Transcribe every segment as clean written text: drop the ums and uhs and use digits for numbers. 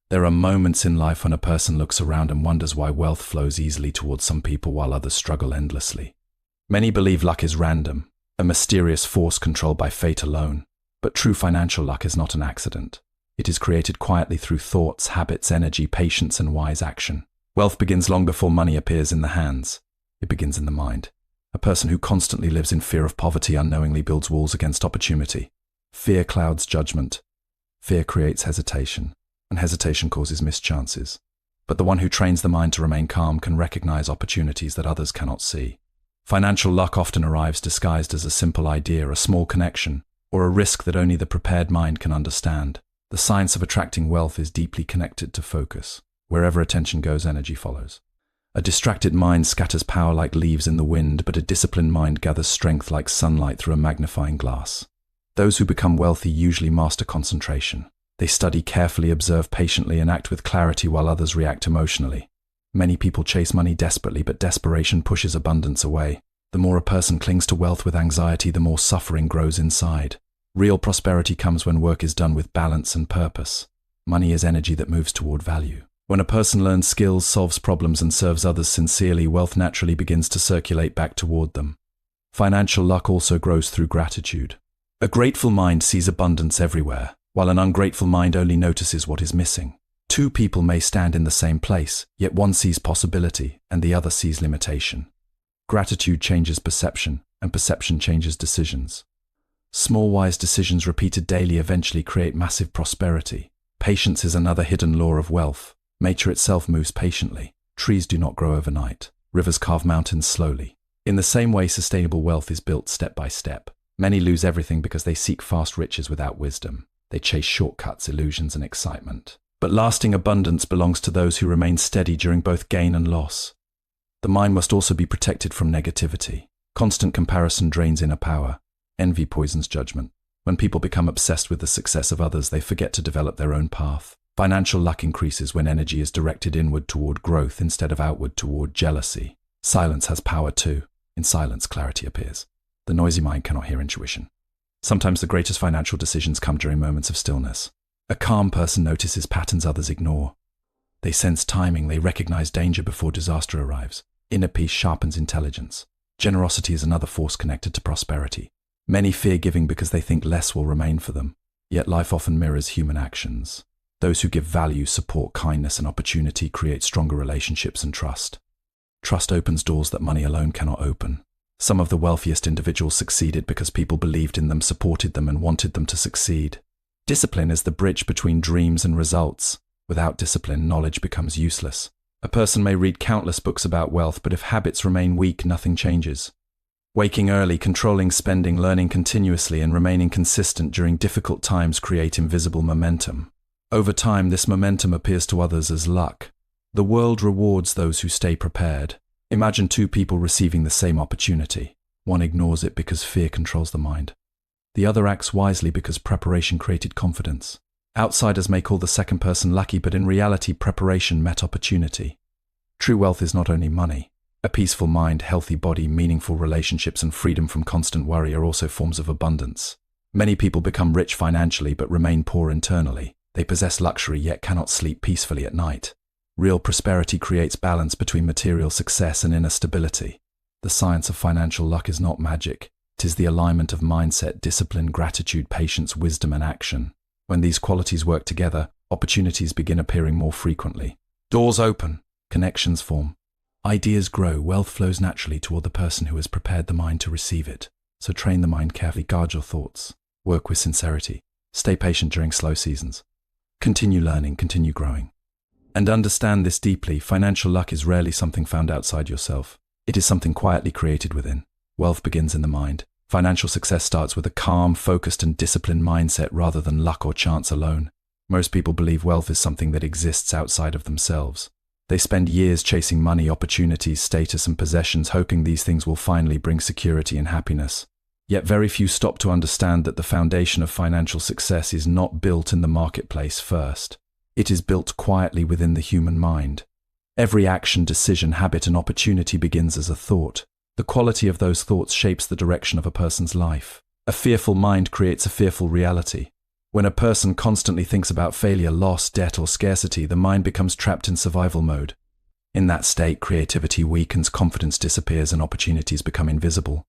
There are moments in life when a person looks around and wonders why wealth flows easily towards some people while others struggle endlessly. Many believe luck is random, a mysterious force controlled by fate alone. But true financial luck is not an accident. It is created quietly through thoughts, habits, energy, patience, and wise action. Wealth begins long before money appears in the hands. It begins in the mind. A person who constantly lives in fear of poverty unknowingly builds walls against opportunity. Fear clouds judgment. Fear creates hesitation, and hesitation causes missed chances. But the one who trains the mind to remain calm can recognize opportunities that others cannot see. Financial luck often arrives disguised as a simple idea, a small connection, or a risk that only the prepared mind can understand. The science of attracting wealth is deeply connected to focus. Wherever attention goes, energy follows. A distracted mind scatters power like leaves in the wind, but a disciplined mind gathers strength like sunlight through a magnifying glass. Those who become wealthy usually master concentration. They study carefully, observe patiently, and act with clarity while others react emotionally. Many people chase money desperately, but desperation pushes abundance away. The more a person clings to wealth with anxiety, the more suffering grows inside. Real prosperity comes when work is done with balance and purpose. Money is energy that moves toward value. When a person learns skills, solves problems, and serves others sincerely, wealth naturally begins to circulate back toward them. Financial luck also grows through gratitude. A grateful mind sees abundance everywhere, while an ungrateful mind only notices what is missing. Two people may stand in the same place, yet one sees possibility and the other sees limitation. Gratitude changes perception, and perception changes decisions. Small wise decisions repeated daily eventually create massive prosperity. Patience is another hidden law of wealth. Nature itself moves patiently. Trees do not grow overnight. Rivers carve mountains slowly. In the same way, sustainable wealth is built step by step. Many lose everything because they seek fast riches without wisdom. They chase shortcuts, illusions, and excitement. But lasting abundance belongs to those who remain steady during both gain and loss. The mind must also be protected from negativity. Constant comparison drains inner power. Envy poisons judgment. When people become obsessed with the success of others, they forget to develop their own path. Financial luck increases when energy is directed inward toward growth instead of outward toward jealousy. Silence has power too. In silence, clarity appears. The noisy mind cannot hear intuition. Sometimes the greatest financial decisions come during moments of stillness. A calm person notices patterns others ignore. They sense timing, they recognize danger before disaster arrives. Inner peace sharpens intelligence. Generosity is another force connected to prosperity. Many fear giving because they think less will remain for them. Yet life often mirrors human actions. Those who give value, support, kindness, and opportunity create stronger relationships and trust. Trust opens doors that money alone cannot open. Some of the wealthiest individuals succeeded because people believed in them, supported them, and wanted them to succeed. Discipline is the bridge between dreams and results. Without discipline, knowledge becomes useless. A person may read countless books about wealth, but if habits remain weak, nothing changes. Waking early, controlling spending, learning continuously, and remaining consistent during difficult times create invisible momentum. Over time, this momentum appears to others as luck. The world rewards those who stay prepared. Imagine two people receiving the same opportunity. One ignores it because fear controls the mind. The other acts wisely because preparation created confidence. Outsiders may call the second person lucky, but in reality, preparation met opportunity. True wealth is not only money. A peaceful mind, healthy body, meaningful relationships, and freedom from constant worry are also forms of abundance. Many people become rich financially but remain poor internally. They possess luxury yet cannot sleep peacefully at night. Real prosperity creates balance between material success and inner stability. The science of financial luck is not magic. It is the alignment of mindset, discipline, gratitude, patience, wisdom, and action. When these qualities work together, opportunities begin appearing more frequently. Doors open, connections form. Ideas grow, wealth flows naturally toward the person who has prepared the mind to receive it. So train the mind carefully, guard your thoughts, work with sincerity, stay patient during slow seasons. Continue learning, continue growing. And understand this deeply, financial luck is rarely something found outside yourself. It is something quietly created within. Wealth begins in the mind. Financial success starts with a calm, focused, and disciplined mindset rather than luck or chance alone. Most people believe wealth is something that exists outside of themselves. They spend years chasing money, opportunities, status, and possessions, hoping these things will finally bring security and happiness. Yet very few stop to understand that the foundation of financial success is not built in the marketplace first. It is built quietly within the human mind. Every action, decision, habit, and opportunity begins as a thought. The quality of those thoughts shapes the direction of a person's life. A fearful mind creates a fearful reality. When a person constantly thinks about failure, loss, debt, or scarcity, the mind becomes trapped in survival mode. In that state, creativity weakens, confidence disappears, and opportunities become invisible.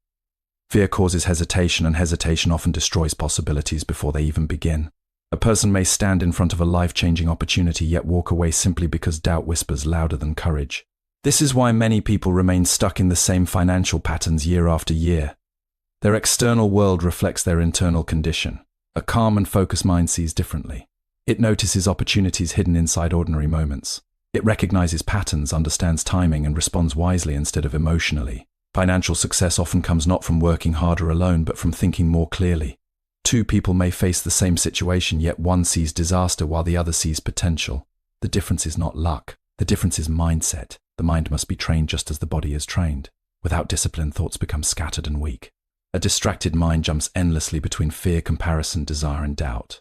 Fear causes hesitation, and hesitation often destroys possibilities before they even begin. A person may stand in front of a life-changing opportunity yet walk away simply because doubt whispers louder than courage. This is why many people remain stuck in the same financial patterns year after year. Their external world reflects their internal condition. A calm and focused mind sees differently. It notices opportunities hidden inside ordinary moments. It recognizes patterns, understands timing, and responds wisely instead of emotionally. Financial success often comes not from working harder alone, but from thinking more clearly. Two people may face the same situation, yet one sees disaster while the other sees potential. The difference is not luck. The difference is mindset. The mind must be trained just as the body is trained. Without discipline, thoughts become scattered and weak. A distracted mind jumps endlessly between fear, comparison, desire, and doubt.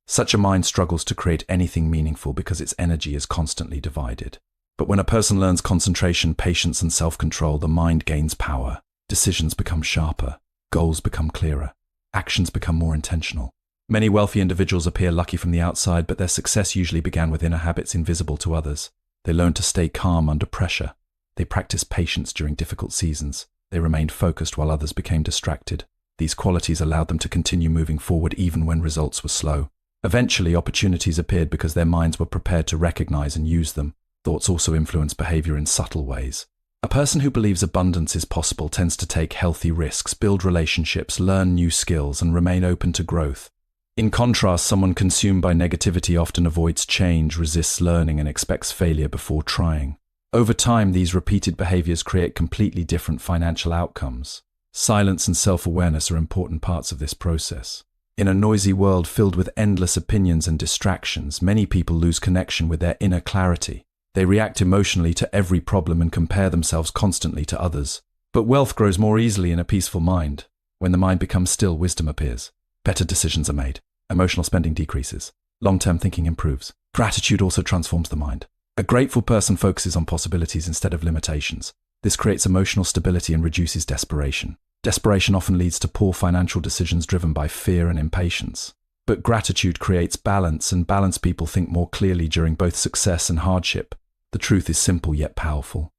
Such a mind struggles to create anything meaningful because its energy is constantly divided. But when a person learns concentration, patience, and self-control, the mind gains power. Decisions become sharper. Goals become clearer. Actions become more intentional. Many wealthy individuals appear lucky from the outside, but their success usually began with inner habits invisible to others. They learned to stay calm under pressure. They practiced patience during difficult seasons. They remained focused while others became distracted. These qualities allowed them to continue moving forward even when results were slow. Eventually, opportunities appeared because their minds were prepared to recognize and use them. Thoughts also influence behavior in subtle ways. A person who believes abundance is possible tends to take healthy risks, build relationships, learn new skills, and remain open to growth. In contrast, someone consumed by negativity often avoids change, resists learning, and expects failure before trying. Over time, these repeated behaviors create completely different financial outcomes. Silence and self-awareness are important parts of this process. In a noisy world filled with endless opinions and distractions, many people lose connection with their inner clarity. They react emotionally to every problem and compare themselves constantly to others. But wealth grows more easily in a peaceful mind. When the mind becomes still, wisdom appears. Better decisions are made. Emotional spending decreases. Long-term thinking improves. Gratitude also transforms the mind. A grateful person focuses on possibilities instead of limitations. This creates emotional stability and reduces desperation. Desperation often leads to poor financial decisions driven by fear and impatience. But gratitude creates balance, and balanced people think more clearly during both success and hardship. The truth is simple yet powerful.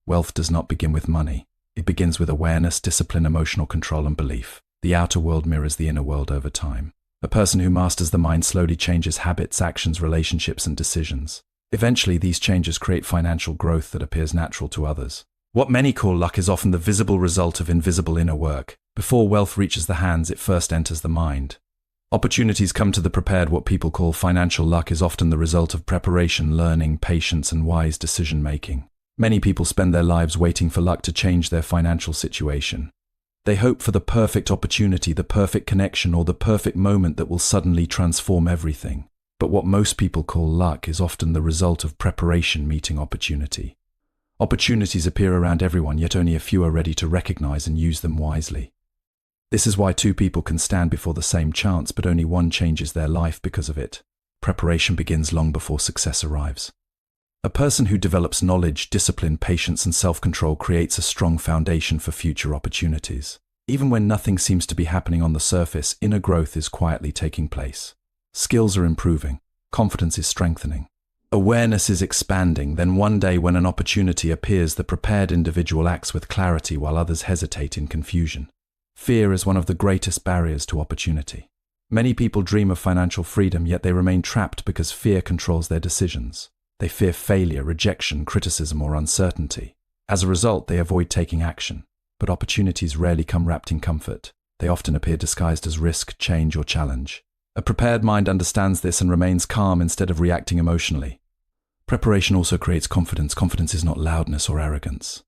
Wealth does not begin with money. It begins with awareness, discipline, emotional control, and belief. The outer world mirrors the inner world over time. A person who masters the mind slowly changes habits, actions, relationships, and decisions. Eventually, these changes create financial growth that appears natural to others. What many call luck is often the visible result of invisible inner work. Before wealth reaches the hands, it first enters the mind. Opportunities come to the prepared. What people call financial luck is often the result of preparation, learning, patience, and wise decision-making. Many people spend their lives waiting for luck to change their financial situation. They hope for the perfect opportunity, the perfect connection, or the perfect moment that will suddenly transform everything. But what most people call luck is often the result of preparation meeting opportunity. Opportunities appear around everyone, yet only a few are ready to recognize and use them wisely. This is why two people can stand before the same chance, but only one changes their life because of it. Preparation begins long before success arrives. A person who develops knowledge, discipline, patience, and self-control creates a strong foundation for future opportunities. Even when nothing seems to be happening on the surface, inner growth is quietly taking place. Skills are improving, confidence is strengthening, awareness is expanding. Then one day when an opportunity appears, the prepared individual acts with clarity while others hesitate in confusion. Fear is one of the greatest barriers to opportunity. Many people dream of financial freedom, yet they remain trapped because fear controls their decisions. They fear failure, rejection, criticism, or uncertainty. As a result, they avoid taking action. But opportunities rarely come wrapped in comfort. They often appear disguised as risk, change, or challenge. A prepared mind understands this and remains calm instead of reacting emotionally. Preparation also creates confidence. Confidence is not loudness or arrogance.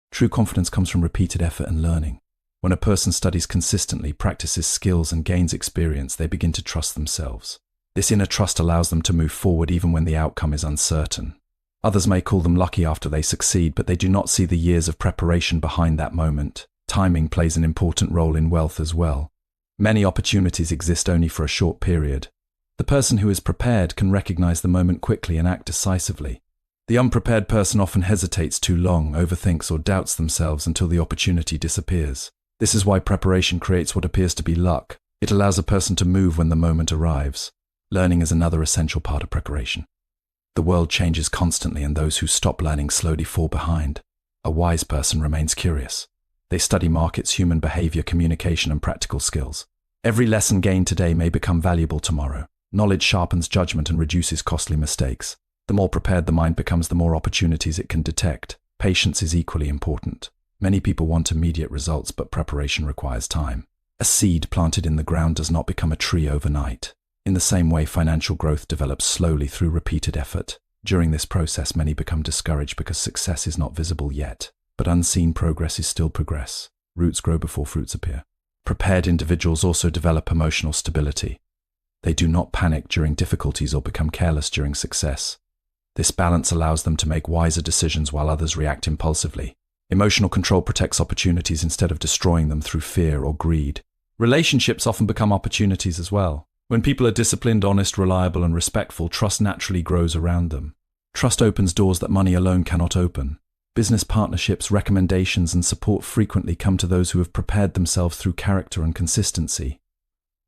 True confidence comes from repeated effort and learning. When a person studies consistently, practices skills, and gains experience, they begin to trust themselves. This inner trust allows them to move forward even when the outcome is uncertain. Others may call them lucky after they succeed, but they do not see the years of preparation behind that moment. Timing plays an important role in wealth as well. Many opportunities exist only for a short period. The person who is prepared can recognize the moment quickly and act decisively. The unprepared person often hesitates too long, overthinks, or doubts themselves until the opportunity disappears. This is why preparation creates what appears to be luck. It allows a person to move when the moment arrives. Learning is another essential part of preparation. The world changes constantly, and those who stop learning slowly fall behind. A wise person remains curious. They study markets, human behavior, communication, and practical skills. Every lesson gained today may become valuable tomorrow. Knowledge sharpens judgment and reduces costly mistakes. The more prepared the mind becomes, the more opportunities it can detect. Patience is equally important. Many people want immediate results, but preparation requires time. A seed planted in the ground does not become a tree overnight. In the same way, financial growth develops slowly through repeated effort. During this process, many become discouraged because success is not visible yet. But unseen progress is still progress. Roots grow before fruits appear. Prepared individuals also develop emotional stability. They do not panic during difficulties or become careless during success. This balance allows them to make wiser decisions while others react impulsively. Emotional control protects opportunities instead of destroying them through fear or greed. Relationships often become opportunities as well. When people are disciplined, honest, reliable, and respectful, trust naturally grows around them. Trust opens doors that money alone cannot open. Business partnerships, recommendations, and support frequently come to those who have prepared themselves through character and consistency.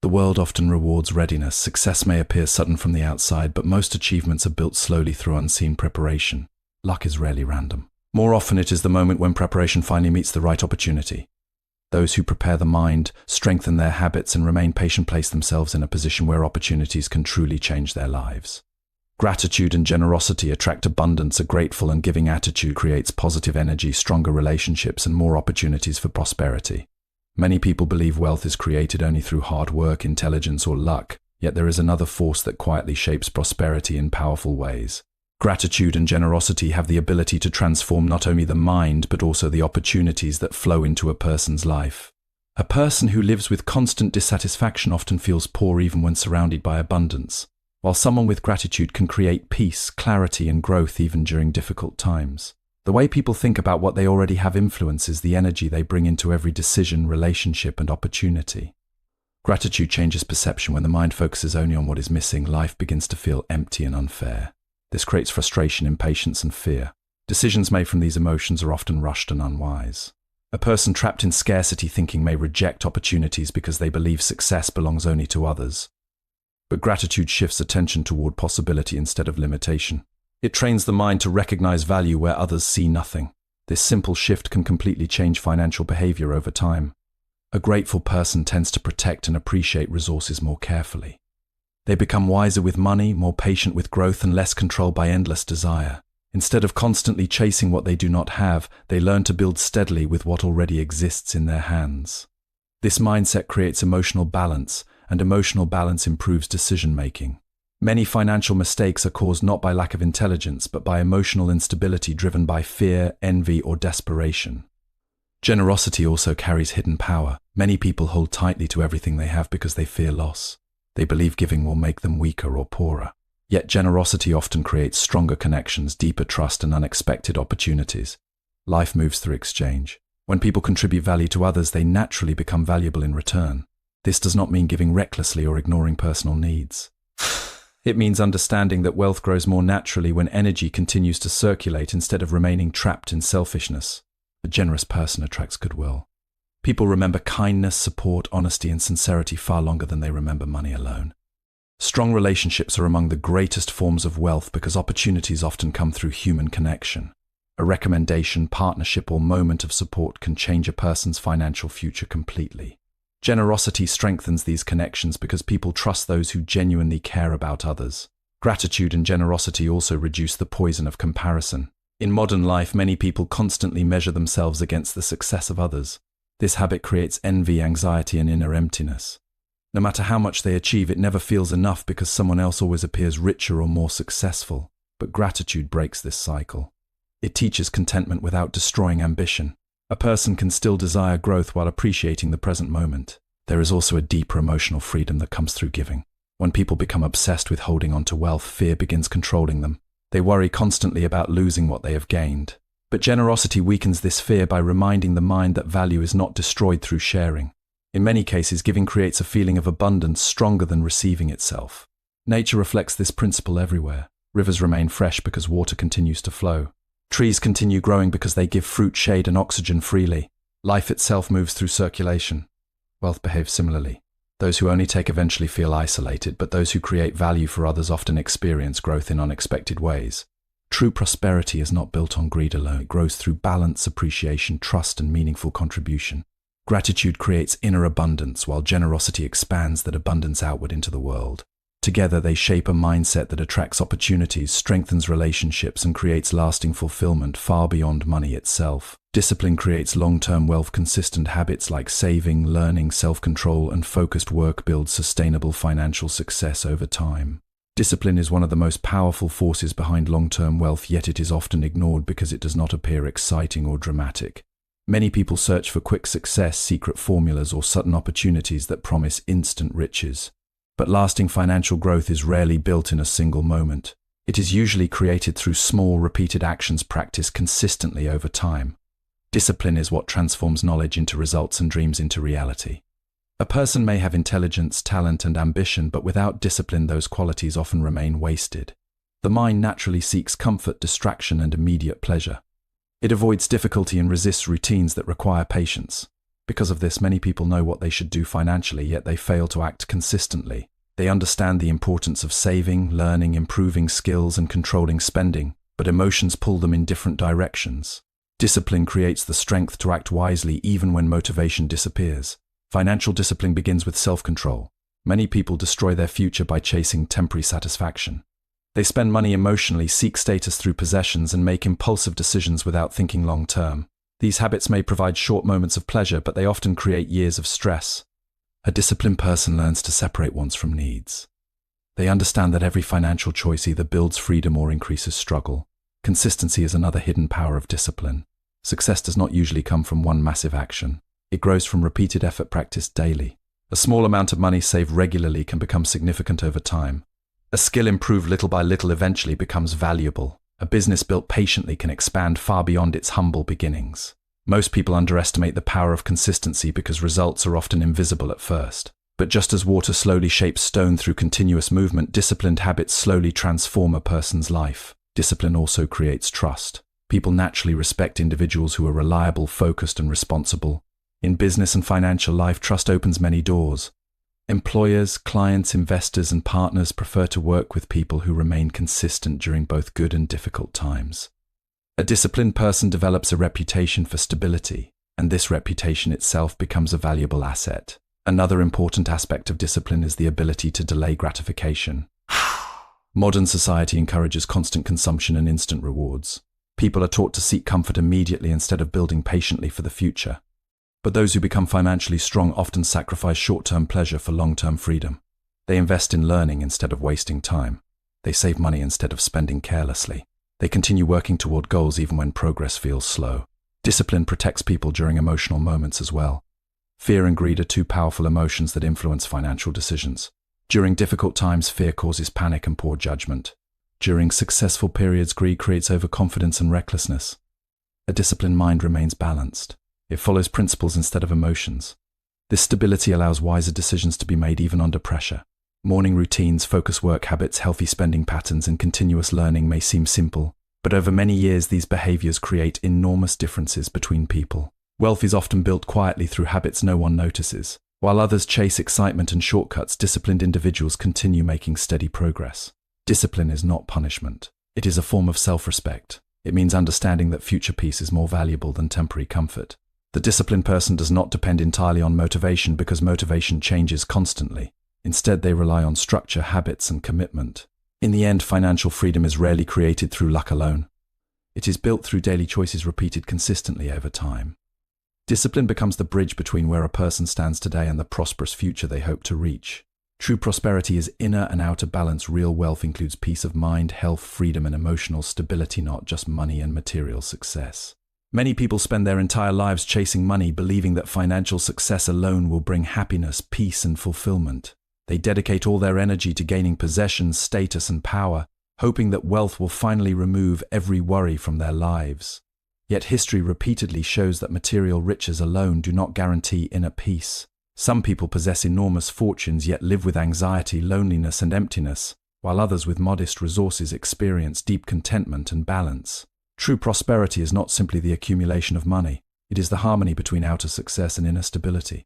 The world often rewards readiness. Success may appear sudden from the outside, but most achievements are built slowly through unseen preparation. Luck is rarely random. More often, it is the moment when preparation finally meets the right opportunity. Those who prepare the mind, strengthen their habits, and remain patient place themselves in a position where opportunities can truly change their lives. Gratitude and generosity attract abundance. A grateful and giving attitude creates positive energy, stronger relationships, and more opportunities for prosperity. Many people believe wealth is created only through hard work, intelligence, or luck, yet there is another force that quietly shapes prosperity in powerful ways. Gratitude and generosity have the ability to transform not only the mind, but also the opportunities that flow into a person's life. A person who lives with constant dissatisfaction often feels poor even when surrounded by abundance, while someone with gratitude can create peace, clarity, and growth even during difficult times. The way people think about what they already have influences the energy they bring into every decision, relationship, and opportunity. Gratitude changes perception. When the mind focuses only on what is missing, life begins to feel empty and unfair. This creates frustration, impatience, and fear. Decisions made from these emotions are often rushed and unwise. A person trapped in scarcity thinking may reject opportunities because they believe success belongs only to others. But gratitude shifts attention toward possibility instead of limitation. It trains the mind to recognize value where others see nothing. This simple shift can completely change financial behavior over time. A grateful person tends to protect and appreciate resources more carefully. They become wiser with money, more patient with growth, and less controlled by endless desire. Instead of constantly chasing what they do not have, they learn to build steadily with what already exists in their hands. This mindset creates emotional balance, and emotional balance improves decision-making. Many financial mistakes are caused not by lack of intelligence, but by emotional instability driven by fear, envy, or desperation. Generosity also carries hidden power. Many people hold tightly to everything they have because they fear loss. They believe giving will make them weaker or poorer. Yet generosity often creates stronger connections, deeper trust, and unexpected opportunities. Life moves through exchange. When people contribute value to others, they naturally become valuable in return. This does not mean giving recklessly or ignoring personal needs. It means understanding that wealth grows more naturally when energy continues to circulate instead of remaining trapped in selfishness. A generous person attracts goodwill. People remember kindness, support, honesty, and sincerity far longer than they remember money alone. Strong relationships are among the greatest forms of wealth because opportunities often come through human connection. A recommendation, partnership, or moment of support can change a person's financial future completely. Generosity strengthens these connections because people trust those who genuinely care about others. Gratitude and generosity also reduce the poison of comparison. In modern life, many people constantly measure themselves against the success of others. This habit creates envy, anxiety, and inner emptiness. No matter how much they achieve, it never feels enough because someone else always appears richer or more successful. But gratitude breaks this cycle. It teaches contentment without destroying ambition. A person can still desire growth while appreciating the present moment. There is also a deeper emotional freedom that comes through giving. When people become obsessed with holding on to wealth, fear begins controlling them. They worry constantly about losing what they have gained. But generosity weakens this fear by reminding the mind that value is not destroyed through sharing. In many cases, giving creates a feeling of abundance stronger than receiving itself. Nature reflects this principle everywhere. Rivers remain fresh because water continues to flow. Trees continue growing because they give fruit, shade, and oxygen freely. Life itself moves through circulation. Wealth behaves similarly. Those who only take eventually feel isolated, but those who create value for others often experience growth in unexpected ways. True prosperity is not built on greed alone. It grows through balance, appreciation, trust, and meaningful contribution. Gratitude creates inner abundance, while generosity expands that abundance outward into the world. Together, they shape a mindset that attracts opportunities, strengthens relationships, and creates lasting fulfillment far beyond money itself. Discipline creates long-term wealth. Consistent habits like saving, learning, self-control, and focused work build sustainable financial success over time. Discipline is one of the most powerful forces behind long-term wealth, yet it is often ignored because it does not appear exciting or dramatic. Many people search for quick success, secret formulas, or sudden opportunities that promise instant riches. But lasting financial growth is rarely built in a single moment. It is usually created through small, repeated actions practiced consistently over time. Discipline is what transforms knowledge into results and dreams into reality. A person may have intelligence, talent, and ambition, but without discipline, those qualities often remain wasted. The mind naturally seeks comfort, distraction, and immediate pleasure. It avoids difficulty and resists routines that require patience. Because of this, many people know what they should do financially, yet they fail to act consistently. They understand the importance of saving, learning, improving skills, and controlling spending, but emotions pull them in different directions. Discipline creates the strength to act wisely even when motivation disappears. Financial discipline begins with self-control. Many people destroy their future by chasing temporary satisfaction. They spend money emotionally, seek status through possessions, and make impulsive decisions without thinking long-term. These habits may provide short moments of pleasure, but they often create years of stress. A disciplined person learns to separate wants from needs. They understand that every financial choice either builds freedom or increases struggle. Consistency is another hidden power of discipline. Success does not usually come from one massive action. It grows from repeated effort practiced daily. A small amount of money saved regularly can become significant over time. A skill improved little by little eventually becomes valuable. A business built patiently can expand far beyond its humble beginnings. Most people underestimate the power of consistency because results are often invisible at first. But just as water slowly shapes stone through continuous movement, disciplined habits slowly transform a person's life. Discipline also creates trust. People naturally respect individuals who are reliable, focused, and responsible. In business and financial life, trust opens many doors. Employers, clients, investors, and partners prefer to work with people who remain consistent during both good and difficult times. A disciplined person develops a reputation for stability, and this reputation itself becomes a valuable asset. Another important aspect of discipline is the ability to delay gratification. Modern society encourages constant consumption and instant rewards. People are taught to seek comfort immediately instead of building patiently for the future. But those who become financially strong often sacrifice short-term pleasure for long-term freedom. They invest in learning instead of wasting time. They save money instead of spending carelessly. They continue working toward goals even when progress feels slow. Discipline protects people during emotional moments as well. Fear and greed are two powerful emotions that influence financial decisions. During difficult times, fear causes panic and poor judgment. During successful periods, greed creates overconfidence and recklessness. A disciplined mind remains balanced. It follows principles instead of emotions. This stability allows wiser decisions to be made even under pressure. Morning routines, focused work habits, healthy spending patterns, and continuous learning may seem simple, but over many years these behaviors create enormous differences between people. Wealth is often built quietly through habits no one notices. While others chase excitement and shortcuts, disciplined individuals continue making steady progress. Discipline is not punishment. It is a form of self-respect. It means understanding that future peace is more valuable than temporary comfort. The disciplined person does not depend entirely on motivation because motivation changes constantly. Instead, they rely on structure, habits, and commitment. In the end, financial freedom is rarely created through luck alone. It is built through daily choices repeated consistently over time. Discipline becomes the bridge between where a person stands today and the prosperous future they hope to reach. True prosperity is inner and outer balance. Real wealth includes peace of mind, health, freedom, and emotional stability, not just money and material success. Many people spend their entire lives chasing money, believing that financial success alone will bring happiness, peace, and fulfillment. They dedicate all their energy to gaining possessions, status, and power, hoping that wealth will finally remove every worry from their lives. Yet history repeatedly shows that material riches alone do not guarantee inner peace. Some people possess enormous fortunes yet live with anxiety, loneliness, and emptiness, while others with modest resources experience deep contentment and balance. True prosperity is not simply the accumulation of money. It is the harmony between outer success and inner stability.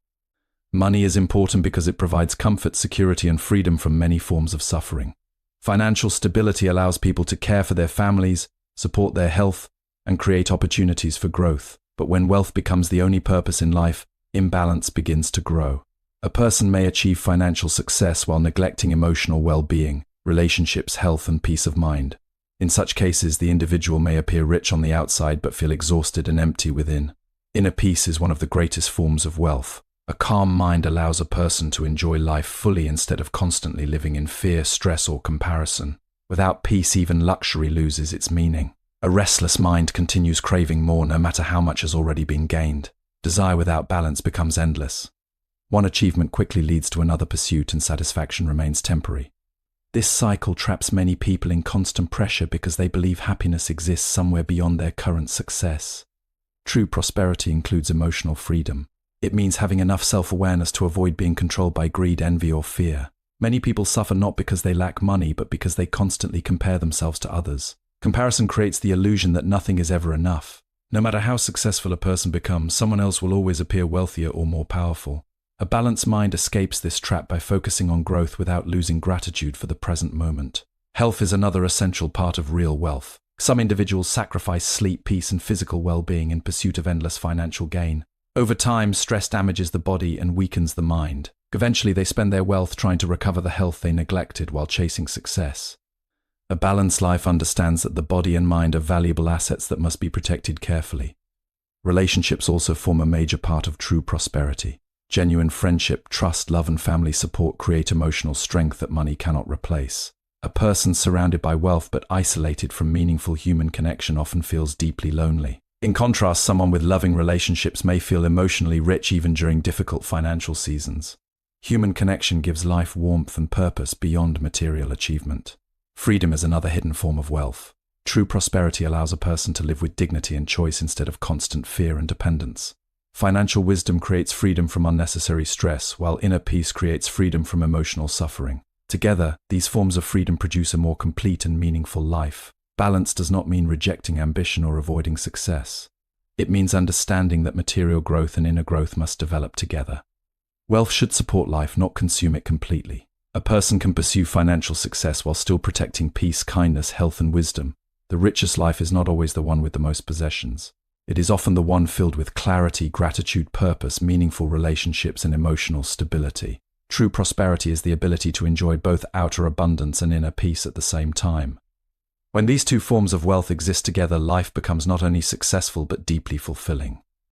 Money is important because it provides comfort, security, and freedom from many forms of suffering. Financial stability allows people to care for their families, support their health, and create opportunities for growth. But when wealth becomes the only purpose in life, imbalance begins to grow. A person may achieve financial success while neglecting emotional well-being, relationships, health, and peace of mind. In such cases, the individual may appear rich on the outside but feel exhausted and empty within. Inner peace is one of the greatest forms of wealth. A calm mind allows a person to enjoy life fully instead of constantly living in fear, stress, or comparison. Without peace, even luxury loses its meaning. A restless mind continues craving more no matter how much has already been gained. Desire without balance becomes endless. One achievement quickly leads to another pursuit and satisfaction remains temporary. This cycle traps many people in constant pressure because they believe happiness exists somewhere beyond their current success. True prosperity includes emotional freedom. It means having enough self-awareness to avoid being controlled by greed, envy, or fear. Many people suffer not because they lack money, but because they constantly compare themselves to others. Comparison creates the illusion that nothing is ever enough. No matter how successful a person becomes, someone else will always appear wealthier or more powerful. A balanced mind escapes this trap by focusing on growth without losing gratitude for the present moment. Health is another essential part of real wealth. Some individuals sacrifice sleep, peace, and physical well-being in pursuit of endless financial gain. Over time, stress damages the body and weakens the mind. Eventually, they spend their wealth trying to recover the health they neglected while chasing success. A balanced life understands that the body and mind are valuable assets that must be protected carefully. Relationships also form a major part of true prosperity. Genuine friendship, trust, love, and family support create emotional strength that money cannot replace. A person surrounded by wealth but isolated from meaningful human connection often feels deeply lonely. In contrast, someone with loving relationships may feel emotionally rich even during difficult financial seasons. Human connection gives life warmth and purpose beyond material achievement. Freedom is another hidden form of wealth. True prosperity allows a person to live with dignity and choice instead of constant fear and dependence. Financial wisdom creates freedom from unnecessary stress, while inner peace creates freedom from emotional suffering. Together, these forms of freedom produce a more complete and meaningful life. Balance does not mean rejecting ambition or avoiding success. It means understanding that material growth and inner growth must develop together. Wealth should support life, not consume it completely. A person can pursue financial success while still protecting peace, kindness, health, and wisdom. The richest life is not always the one with the most possessions. It is often the one filled with clarity, gratitude, purpose, meaningful relationships, and emotional stability. True prosperity is the ability to enjoy both outer abundance and inner peace at the same time. When these two forms of wealth exist together, life becomes not only successful but deeply fulfilling.